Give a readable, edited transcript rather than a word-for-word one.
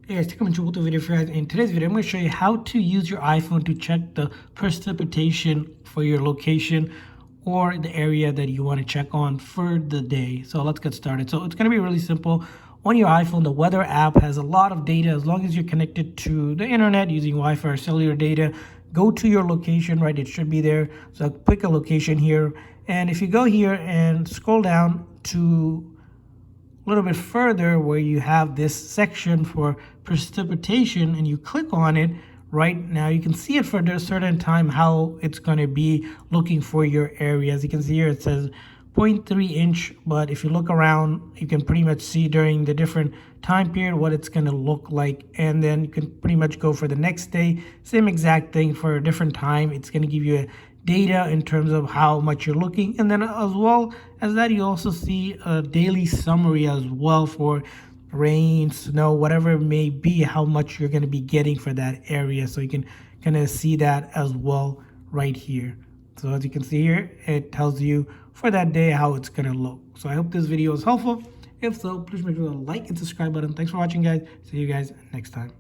Hey guys, Technomentary video for you guys. In today's video, I'm going to show you how to use your iPhone to check the precipitation for your location or the area that you want to check on for the day. So let's get started. So it's going to be really simple. On your iPhone, the weather app has a lot of data. As long as you're connected to the internet using Wi-Fi or cellular data, go to your location, right? It should be there. So I'll pick a location here. And if you go here and scroll down to a little bit further where you have this section for precipitation and you click on it, right now you can see it for a certain time how it's going to be looking for your area. As you can see here, it says 0.3 inch, but if you look around you can pretty much see during the different time period what it's going to look like, and then you can pretty much go for the next day, same exact thing for a different time. It's going to give you a data in terms of how much you're looking, and then as well as that you also see a daily summary as well for rain, snow, whatever it may be, how much you're going to be getting for that area. So you can kind of see that as well right here. So as you can see here, it tells you for that day how it's going to look. So I hope this video is helpful. If so, please make sure to like and subscribe button. Thanks for watching, guys. See you guys next time.